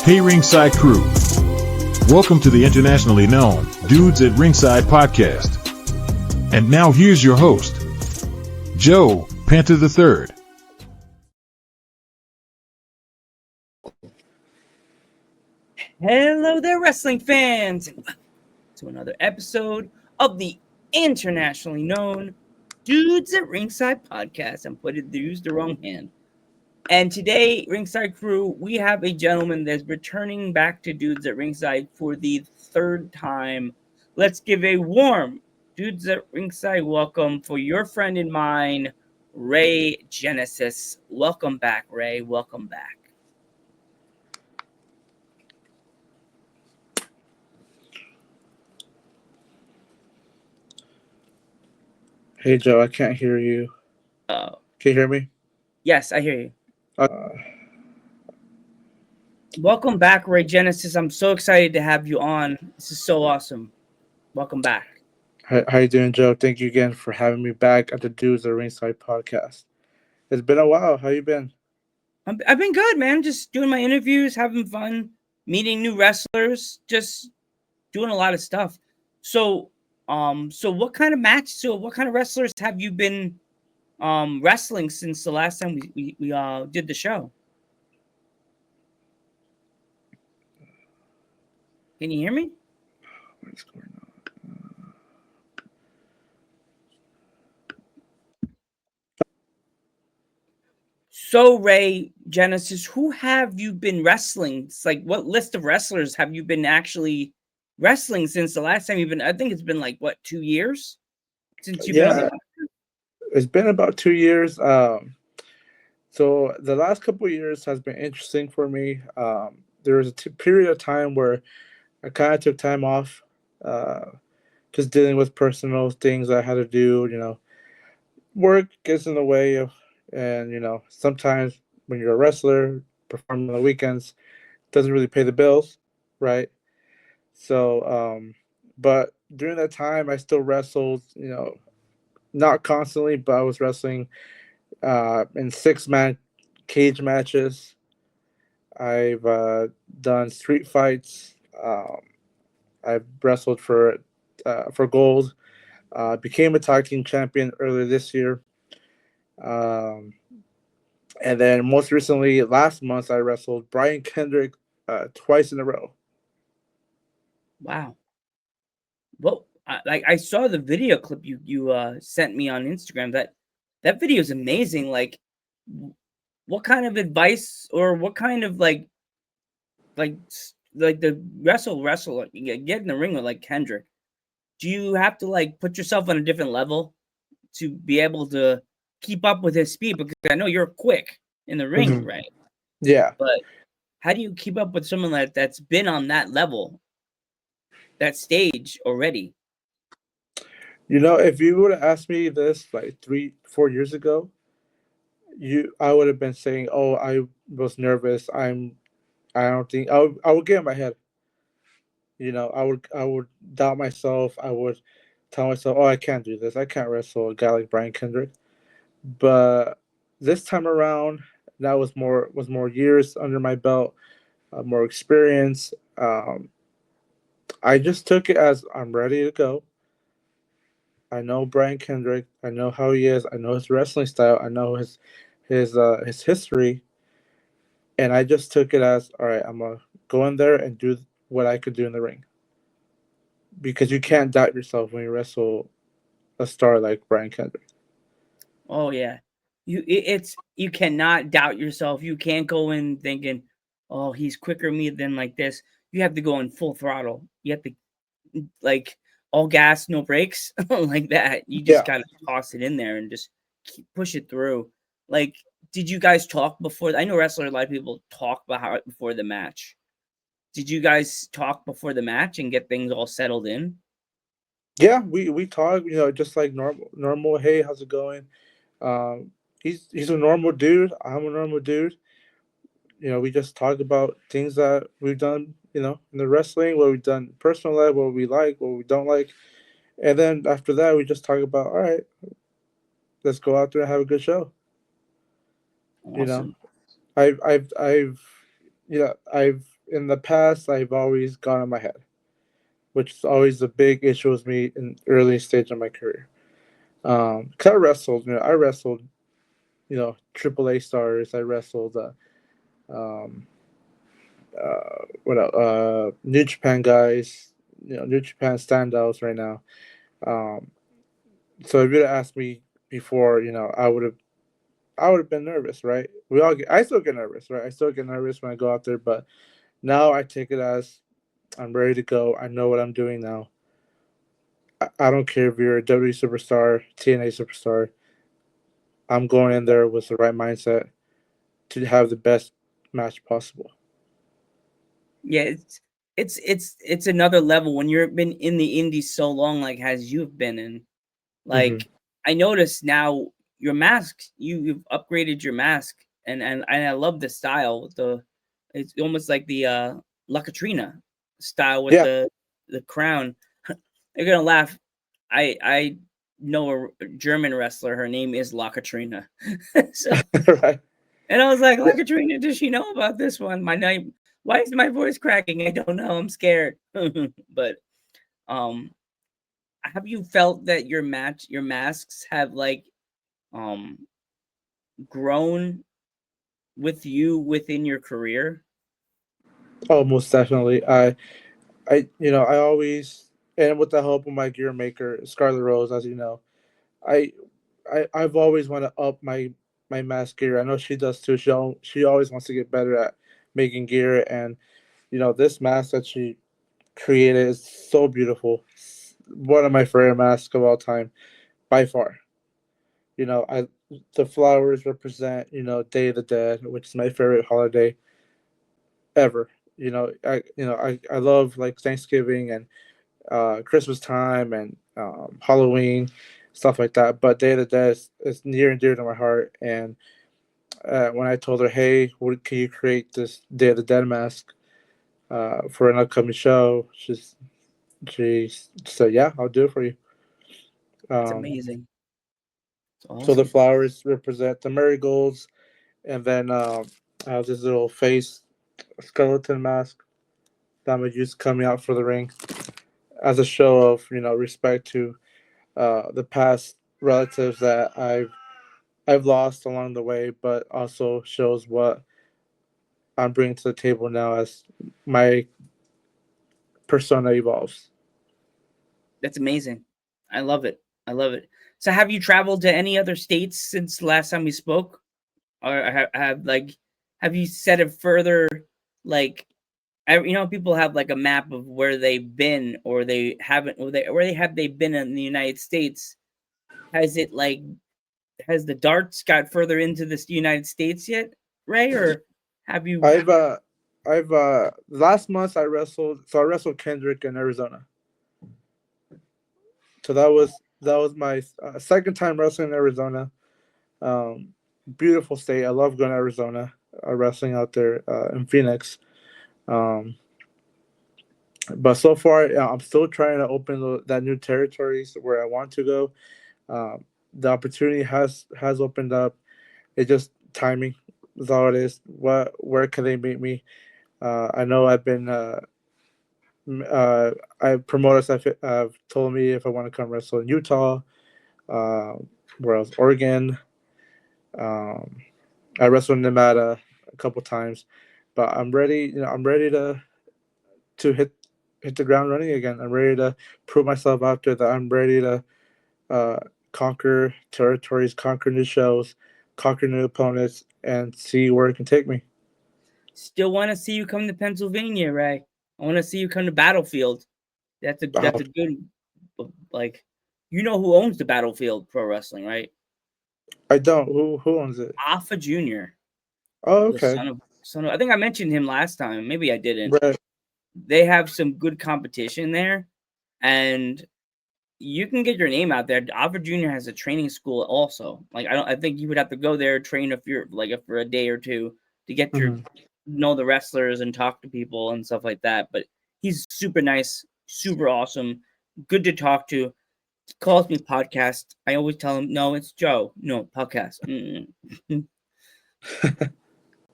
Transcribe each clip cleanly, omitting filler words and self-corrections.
Hey Ringside crew, welcome to the internationally known Dudes at Ringside Podcast. And now here's your host, Joe Panther III. Hello there, wrestling fans, and welcome to another episode of the internationally known Dudes at Ringside Podcast. I'm putting to use the wrong hand. And today, Ringside crew, we have a gentleman that's returning back to Dudes at Ringside for the third time. Let's give a warm Dudes at Ringside welcome for your friend and mine, Ray Genesis. Welcome back, Ray. Welcome back. Hey, Joe, I can't hear you. Can you hear me? Yes, I hear you. Welcome back, Ray Genesis. I'm so excited to have you on. This is so awesome. Welcome back. How you doing, Joe? Thank you again for having me back at the Dudes at Ringside Podcast. It's been a while. How you been? I've been good, man. Just doing my interviews, having fun, meeting new wrestlers, just doing a lot of stuff. So what kind of wrestlers have you been wrestling since the last time we did the show? Can you hear me? What's going on? So, Ray Genesis, who have you been wrestling? It's like, what list of wrestlers have you been actually wrestling since the last time you've been? I think it's been like, what, 2 years since you've been on the podcast? It's been about 2 years. So the last couple of years has been interesting for me. There was a period of time where I kind of took time off, just dealing with personal things I had to do. You know, work gets in the way of, and you know, sometimes when you're a wrestler, performing on the weekends doesn't really pay the bills, right? So, but during that time, I still wrestled. You know, not constantly, but I was wrestling in 6-man cage matches. I've done street fights. I've wrestled for gold. Became a tag team champion earlier this year. And then most recently, last month, I wrestled Brian Kendrick twice in a row. Wow. Well, I saw the video clip you sent me on Instagram. That video is amazing. Like, what kind of advice or what kind of like the wrestle like, get in the ring with like Kendrick? Do you have to like put yourself on a different level to be able to keep up with his speed? Because I know you're quick in the ring, Mm-hmm. right? Yeah. But how do you keep up with someone that's been on that level, that stage already? You know, if you would have asked me this like 3-4 years ago, I would have been saying, "Oh, I was nervous. I don't think I would get in my head. You know, I would doubt myself. I would tell myself, "Oh, I can't do this. I can't wrestle a guy like Brian Kendrick." But this time around, that was more years under my belt, more experience. I just took it as I'm ready to go. I know Brian Kendrick. I know how he is. I know his wrestling style. I know his history. And I just took it as, all right, I'm going to go in there and do what I could do in the ring. Because you can't doubt yourself when you wrestle a star like Brian Kendrick. Oh, yeah. You cannot doubt yourself. You can't go in thinking, oh, he's quicker than me than like this. You have to go in full throttle. You have to, like, all gas, no brakes, like that. You just got to toss it in there and just push it through. like, did you guys talk before? I know wrestlers, a lot of people talk about how before the match. Did you guys talk before the match and get things all settled in? Yeah, we talk, just like normal. Hey, how's it going? Um, he's a normal dude. I'm a normal dude. We just talk about things that we've done, in the wrestling, what we've done personal life, what we like, what we don't like, and then after that, we just talk about, all right, let's go out there and have a good show. You know, Awesome. I've in the past, I've always gone on my head, which is always a big issue with me in early stage of my career. 'Cause I wrestled, AAA stars. I wrestled, um, what else? New Japan guys, New Japan standouts right now. Um, so if you'd asked me before, I would have been nervous, right? I still get nervous, right? I still get nervous when I go out there, but now I take it as I'm ready to go. I know what I'm doing now. I don't care if you're a WWE superstar, TNA superstar. I'm going in there with the right mindset to have the best match possible. Yeah, it's another level when you've been in the indies so long, like as you've been in. Hmm. Like, I notice now your mask, you've upgraded your mask, and I love the style. It's almost like the La Katrina style with Yeah, the crown. You're gonna laugh. I know a German wrestler. Her name is La Katrina. So, right. and I was like, La Yeah. Katrina, does she know about this one? My name. Why is my voice cracking? I don't know. I'm scared. But um, have you felt that your masks have like um grown with you within your career? Oh, most definitely. I always, and with the help of my gear maker, Scarlet Rose, as you know, I, I've always want to up my mask gear. I know she does too. She always wants to get better at making gear, and this mask that she created is so beautiful. It's one of my favorite masks of all time, by far. I the flowers represent Day of the Dead, which is my favorite holiday ever. I love like Thanksgiving and Christmas time and Halloween, stuff like that. But Day of the Dead is near and dear to my heart. And when I told her, "Hey, can you create this Day of the Dead mask for an upcoming show?" She said, "Yeah, I'll do it for you." It's Um, amazing. It's so the awesome. flowers represent the marigolds, and then I have this little face skeleton mask that I'm gonna use coming out for the ring as a show of respect to the past relatives that I've lost along the way, but also shows what I'm bringing to the table now as my persona evolves. That's amazing. I love it. I love it. So, have you traveled to any other states since the last time we spoke, or have you set it further? Like, people have like a map of where they've been, or they haven't, or they been in the United States. Has it like has the darts got further into the United States yet, Ray, or have you? I've last month I wrestled Kendrick in Arizona. So that was my second time wrestling in Arizona. Um, Beautiful state. I love going to Arizona. Wrestling out there in Phoenix. Um, but so far, yeah, I'm still trying to open that new territories where I want to go. The opportunity has opened up. It's just timing is all it is. Where can they meet me? I know I've been. I promoters have told me if I want to come wrestle in Utah, uh, where else? Oregon. Um, I wrestled in Nevada a couple times, but I'm ready. I'm ready to hit the ground running again. I'm ready to prove myself out there. That I'm ready to uh, conquer territories, conquer new shows, conquer new opponents, and see where it can take me. Still want to see you come to Pennsylvania, Ray. I want to see you come to Battlefield. That's Uh, a good, like, who owns the Battlefield Pro Wrestling, right? I don't. Who owns it? Alpha Junior, Oh, the okay. son of. I think I mentioned him last time. Maybe I didn't. Right. They have some good competition there, and you can get your name out there. Alpha Junior has a training school also. Like I think you would have to go there, train if you're like for a day or two to get your Mm-hmm. know the wrestlers and talk to people and stuff like that. But he's super nice, super awesome, good to talk to. He calls me podcast. I always tell him, no, it's Joe. No, podcast.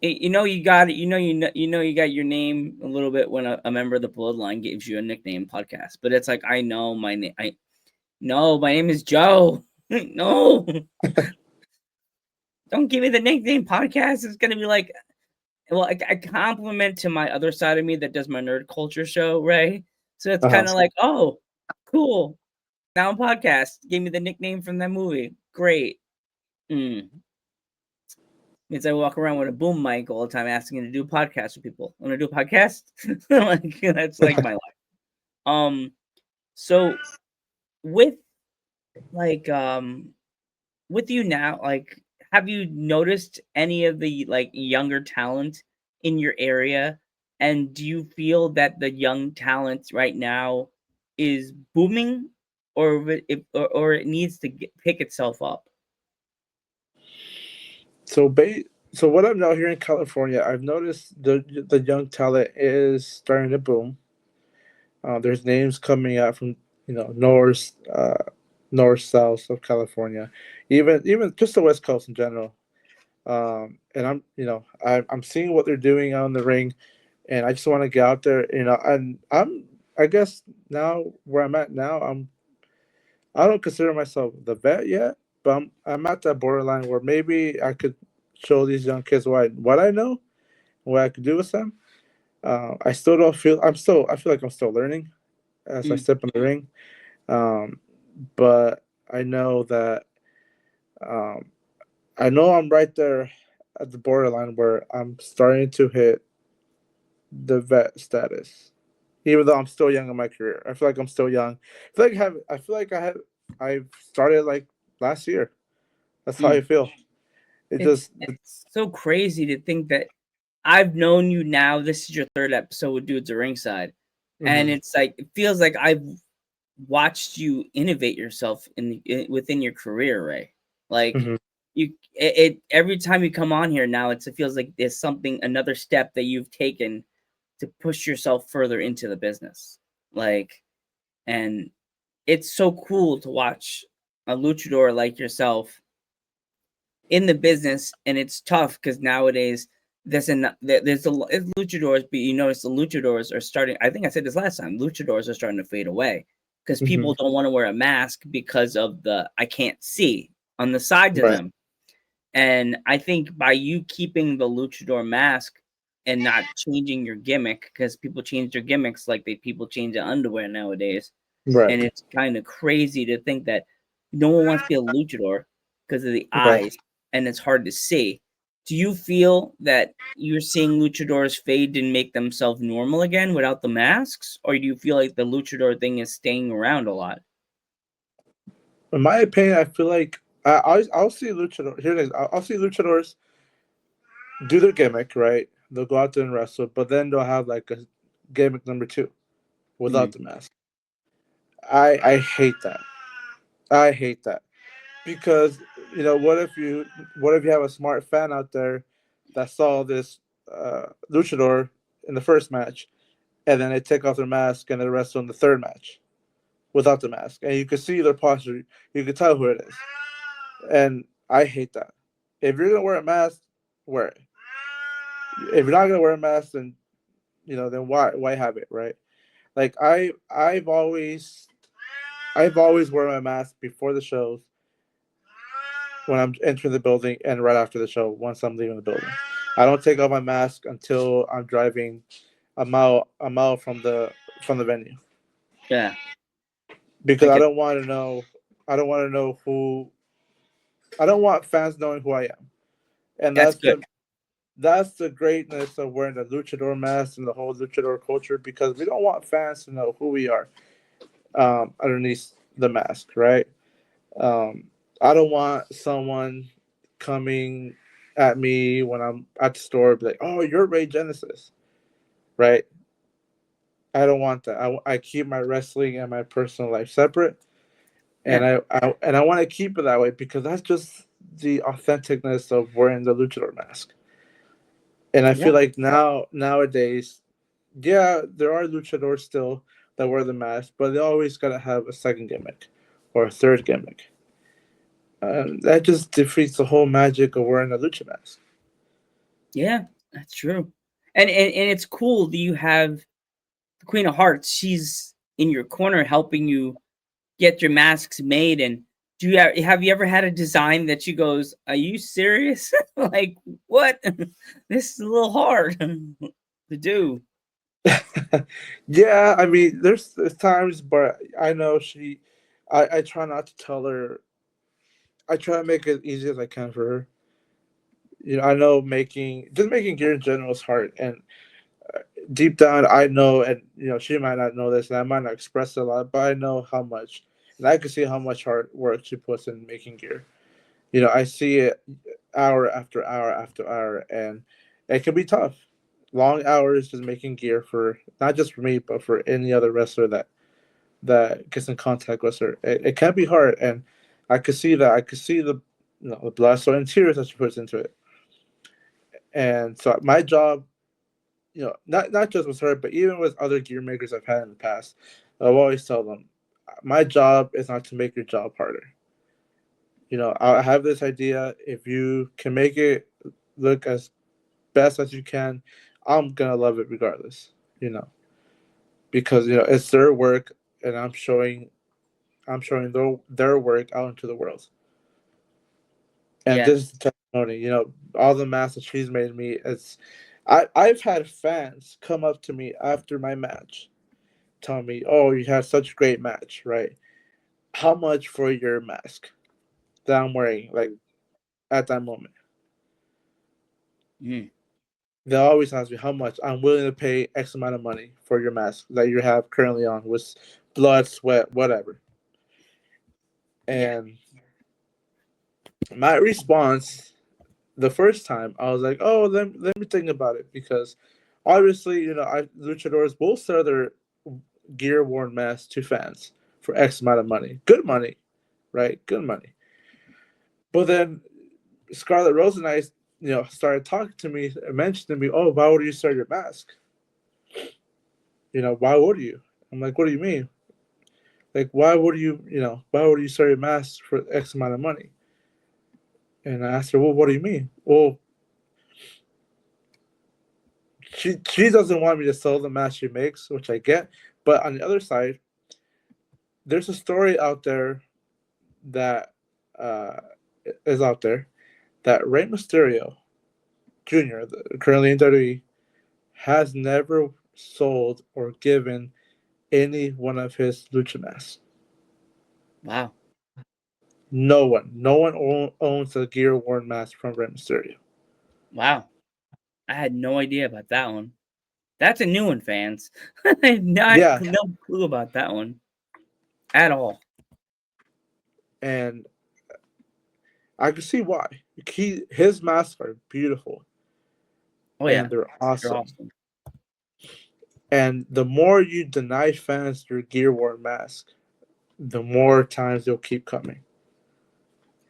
You know you got it. You got your name a little bit when a member of the bloodline gives you a nickname podcast. But it's like I know my name. My name is Joe. No, don't give me the nickname podcast. It's gonna be like, well, a compliment to my other side of me that does my nerd culture show, right? So it's Uh-huh. kind of like, oh, cool. Now I'm podcast. Gave me the nickname from that movie. Great. Means I walk around with a boom mic all the time asking to do podcasts with people. Want to do a podcast? Like that's like my life. Um, so with like with you now, like have you noticed any of the like younger talent in your area? And do you feel that the young talent right now is booming, or it needs to pick itself up? So so what I'm now here in California, I've noticed the young talent is starting to boom. There's names coming out from north south of California, even just the West Coast in general. And I'm seeing what they're doing on the ring, and I just want to get out there, and I guess now where I'm at now, I don't consider myself the vet yet, but I'm at that borderline where maybe I could show these young kids what I know, what I could do with them. I still don't feel I feel like I'm still learning as I Mm, step in the ring. Um, but I know that um, I know I'm right there at the borderline where I'm starting to hit the vet status, even though I'm still young in my career. I feel like I'm still young. I feel like I started like last year. That's how I mm. feel. It It's just it's so crazy to think that I've known you now. This is your third episode with Dudes at Ringside, and mhm, it's like it feels like I've watched you innovate yourself within your career, Ray. Like mhm, every time you come on here now, it feels like there's something another step that you've taken to push yourself further into the business. Like, and it's so cool to watch a luchador like yourself in the business, and it's tough because nowadays there's it's luchadors, but you notice the luchadors are starting. I think I said this last time. Luchadors are starting to fade away because mhm. people don't want to wear a mask because of the I can't see on the sides of Right, them. And I think by you keeping the luchador mask and not changing your gimmick, because people change their gimmicks like people change their underwear nowadays, right, and it's kind of crazy to think that no one wants to be a luchador because of the right. eyes and it's hard to see. Do you feel that you're seeing luchadors fade and make themselves normal again without the masks, or do you feel like the luchador thing is staying around a lot? In my opinion, I feel like I'll see luchador. Here it is. I'll see luchadors do their gimmick, right? They'll go out there and wrestle, but then they'll have like a gimmick number two without Mm, the mask. I hate that. I hate that because what if you have a smart fan out there that saw this luchador in the first match, and then they take off their mask and they wrestle in the third match without the mask, and you can see their posture, you can tell who it is, and I hate that. If you're gonna wear a mask, wear it. If you're not gonna wear a mask, then why have it, right? Like I've always worn my mask before the shows, when I'm entering the building, and right after the show once I'm leaving the building. I don't take off my mask until I'm driving a mile from the venue, yeah, I because get I don't want to know who I don't want fans knowing who I am. And that's good. that's the greatness of wearing the luchador mask and the whole luchador culture, because we don't want fans to know who we are underneath the mask, right? Um, I don't want someone coming at me when I'm at the store, be like, "Oh, you're Ray Genesis," right? I don't want that. I keep my wrestling and my personal life separate, and Yeah. I want to keep it that way because that's just the authenticness of wearing the luchador mask. And I Yeah. feel like nowadays, yeah, there are luchadors still that wear the mask, but they always gotta have a second gimmick or a third gimmick. That just defeats the whole magic of wearing a lucha mask. Yeah, that's true. And it's cool that you have the Queen of Hearts. She's in your corner helping you get your masks made. And have you ever had a design that she goes, "Are you serious? Like what? This is a little hard to do." Yeah, I mean, there's times, but I know I try not to tell her. I try to make it easy as I can for her. I know making gear in general is hard, and deep down, I know, and she might not know this, and I might not express it a lot, but I know how much, and I can see how much hard work she puts in making gear. I see it hour after hour after hour, and it can be tough. Long hours just making gear for not just for me, but for any other wrestler that gets in contact with her. It can be hard, and I could see that. I could see the blood, sweat, and tears that she puts into it. And so my job, not just with her, but even with other gear makers I've had in the past, I've always tell them, my job is not to make your job harder. I have this idea. If you can make it look as best as you can, I'm gonna love it regardless. Because it's their work, and I'm showing their work out into the world. And Yeah. this is the testimony. All the masks that she's made me. I've had fans come up to me after my match, tell me, "Oh, you had such a great match, right? How much for your mask that I'm wearing, like at that moment?" Mm. They always ask me how much. I'm willing to pay X amount of money for your mask that you have currently on with blood, sweat, whatever. Yeah. And my response the first time, I was like, "Oh, let me think about it," because obviously, luchadors will sell their gear worn masks to fans for X amount of money. Good money, right? Good money. But then Scarlett Rose and I, started talking to me and mentioned to me, "Oh, why would you sell your mask? Why would you?" I'm like, "What do you mean? Like, why would you sell your mask for X amount of money?" And I asked her, "Well, what do you mean?" Well, she doesn't want me to sell the mask she makes, which I get. But on the other side, there's a story out there that uh, is out there that Rey Mysterio Jr., currently in WWE, has never sold or given any one of his lucha masks. Wow. No one owns a gear worn mask from Rey Mysterio. Wow. I had no idea about that one. That's a new one, fans. I had Yeah, no clue about that one at all. and I can see why. His masks are beautiful Oh yeah. and they're They're awesome. awesome. And the more you deny fans your gear worn mask, the more times they'll keep coming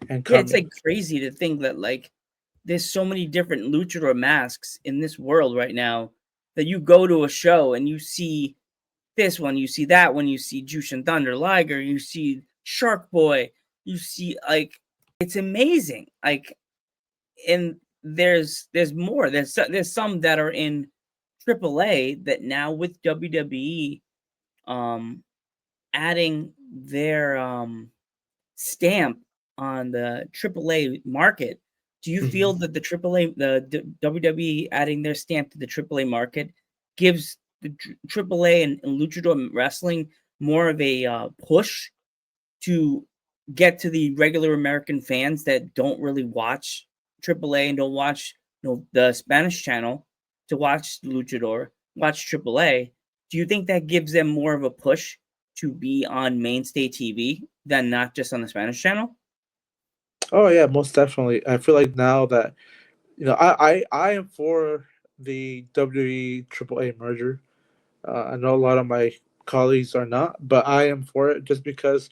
and Yeah, it's coming. like crazy to think that like there's so many different luchador masks in this world right now that you go to a show and you see this one, you see that one, you see Jushin Thunder Liger, you see Shark Boy, you see like it's amazing. Like, and there's more. There's some that are in AAA that now with WWE um adding their stamp on the AAA market. Do you feel Mhm. that WWE adding their stamp to the AAA market gives the AAA and luchador wrestling more of a push to get to the regular American fans that don't really watch AAA and don't watch the Spanish channel to watch luchador, watch AAA? Do you think that gives them more of a push to be on mainstay TV than not just on the Spanish channel? Oh yeah, most definitely. I feel like now that I am for the WWE AAA merger. I know a lot of my colleagues are not, but I am for it just because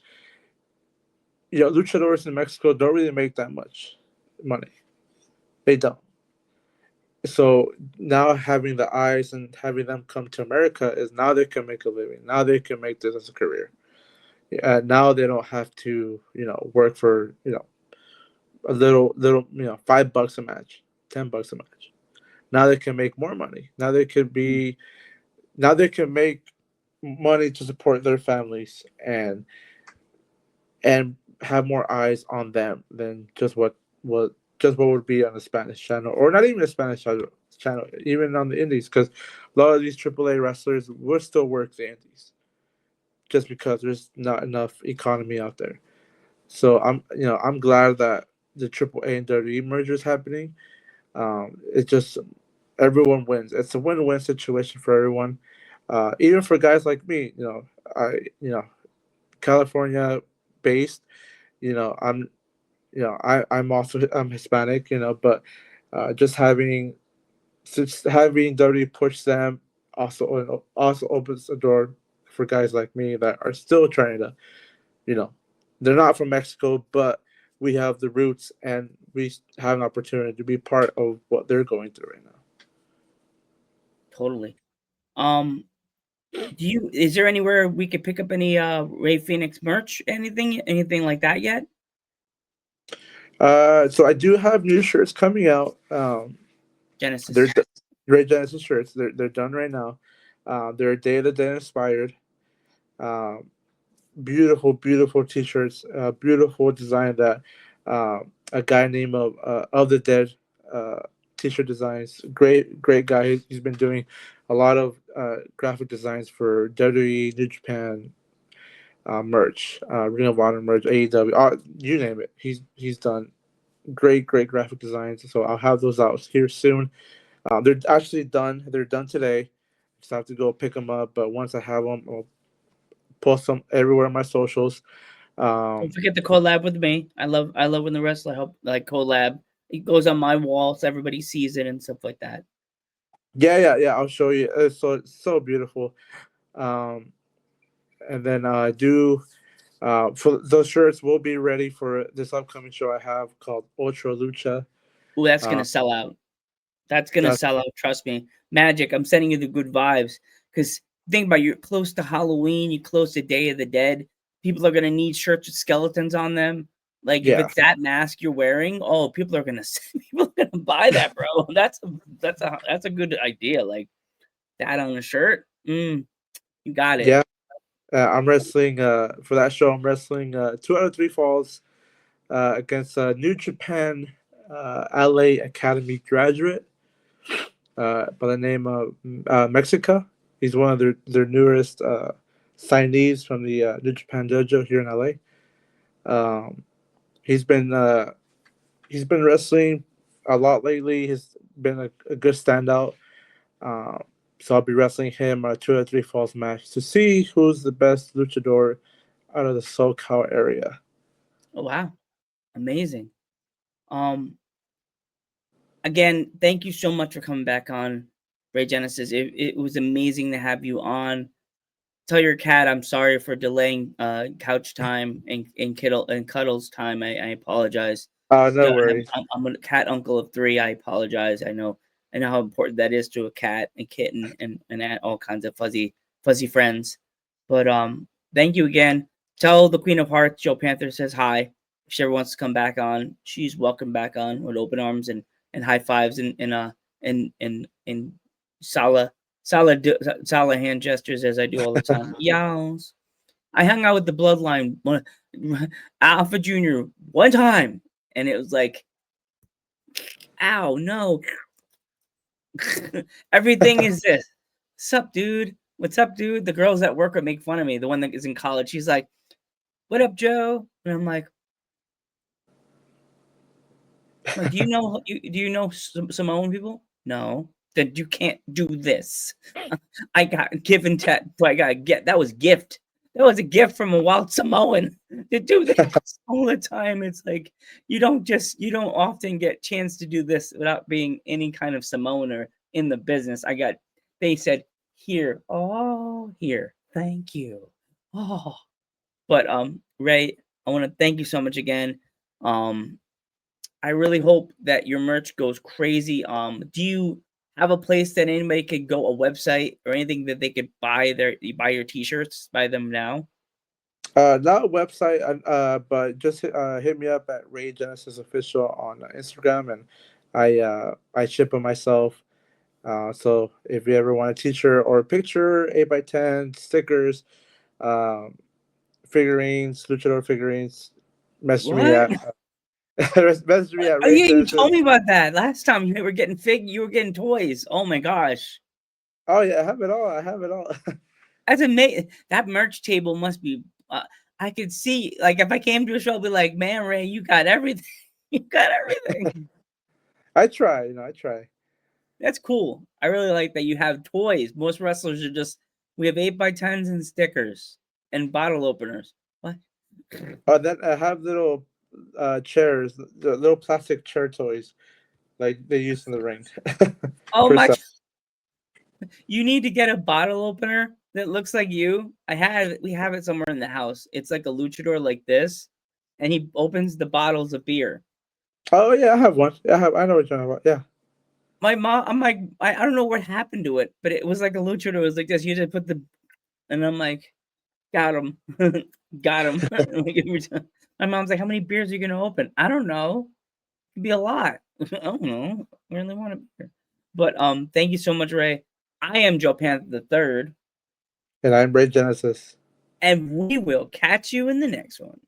luchadors in Mexico don't really make that much money. They don't. So now having the eyes and having them come to America is now they can make a living. Now they can make this as a career. Now they don't have to work for a little $5 a match, $10 a match. Now they can make more money. Now they can make money to support their families and have more eyes on them than just what would be on the Spanish channel, or not even the Spanish channel, even on the Indies, because a lot of these AAA wrestlers will still work the Indies just because there's not enough economy out there. So I'm glad that the AAA and WWE merger is happening. It just everyone wins. It's a win-win situation for everyone. Even for guys like me, I California based. I'm I'm Hispanic. But just having WWE push them also opens the door for guys like me that are still trying to you know they're not from Mexico, but we have the roots and we have an opportunity to be part of what they're going through right now. Totally. Um, is there anywhere we could pick up any Ray Phoenix merch? Anything like that yet? So I do have new shirts coming out. Genesis. They're Ray Genesis shirts. They're done right now. They're Day of the Dead inspired. Um, Beautiful, beautiful t-shirts. Beautiful design that a guy named of the Dead uh, t-shirt designs. Great, great guy. He's been doing a lot of graphic designs for WWE, New Japan merch, Ring of Honor merch, AEW, you name it. He's done great, great graphic designs. So I'll have those out here soon. They're actually done. They're done today. Just have to go pick them up. But once I have them, I'll post them everywhere on my socials. Don't Um, forget to collab with me. I love when the wrestler help like collab. It goes on my wall so everybody sees it and stuff like that. yeah. I'll show you. It's so beautiful. Um, and then I do for those shirts will be ready for this upcoming show I have called Ultra Lucha. Ooh, that's Uh, gonna sell out. That's gonna that's sell out. Trust me. Magic. I'm sending you the good vibes. Because think about it, you're close to Halloween. You're close to Day of the Dead. People are gonna need shirts with skeletons on them. Like if yeah, it's that mask you're wearing, oh, people are gonna people are gonna buy that, bro. That's a good idea. Like that on a shirt. You got it. yeah. I'm wrestling for that show. I'm wrestling 2 out of 3 falls against a New Japan LA Academy graduate by the name of Mexica. He's one of their newest signees from the New Japan Dojo here in LA. Um, he's been uh, he's been wrestling a lot lately. He's been a good standout. Um, so I'll be wrestling him a 2 out of 3 falls match to see who's the best luchador out of the SoCal area. Oh wow. Amazing. Um Again, thank you so much for coming back on Ray Genesis. It was amazing to have you on. Tell your cat I'm sorry for delaying couch time and cuddles time. I apologize. No worries. I'm a cat uncle of 3. I apologize. I know how important that is to a cat and kitten and all kinds of fuzzy friends. But thank you again. Tell the Queen of Hearts, Joe Panther says hi. If she ever wants to come back on, she's welcome back on with open arms and high fives and Sala hand gestures as I do all the time. Yowls. I hung out with the Bloodline Alpha Junior one time, and it was like, ow, no. Everything is this. Sup, dude? What's up, dude? The girls at work would make fun of me. The one that is in college, she's like, "What up, Joe?" And I'm like, "Do you know Samoan people? No. Then you can't do this. I got given I got get that was gift. That was a gift from a wild Samoan to do this all the time. It's like you don't often get chance to do this without being any kind of Samoaner in the business. They said, here, thank you. Oh, but Ray, I want to thank you so much again. I really hope that your merch goes crazy. Do you have a place that anybody could go, a website or anything that they could buy your t-shirts, buy them now? Not a website, but just hit me up at Ray Genesis Official on Instagram, and I ship them myself. So if you ever want a t-shirt or a picture, 8x10 stickers, figurines, luchador figurines, message me at message me at Oh Ray yeah, Genesis. you told me about that last time. You were getting toys. Oh my gosh. Oh yeah, I have it all. That's amazing. That merch table must be. I could see, like, if I came to a show, I'd be like, "Man, Ray, you got everything. You got everything." I try. That's cool. I really like that you have toys. Most wrestlers are just, we have 8x10s and stickers and bottle openers. What? Oh, then I have little chairs, the little plastic chair toys, like they use in the ring. Oh For my! some- You need to get a bottle opener that looks like you. We have it somewhere in the house. It's like a luchador like this, and he opens the bottles of beer. Oh yeah, I have one. Yeah, I know what you're talking about. Yeah. My mom, I'm like, I don't know what happened to it, but it was like a luchador. It was like this. You just put and I'm like, got him, got him. Like, every time. My mom's like, how many beers are you gonna open? I don't know. It'd be a lot. I don't know. I really want a beer. But thank you so much, Ray. I am Joe Panther the third. And I'm Ray Genesis. And we will catch you in the next one.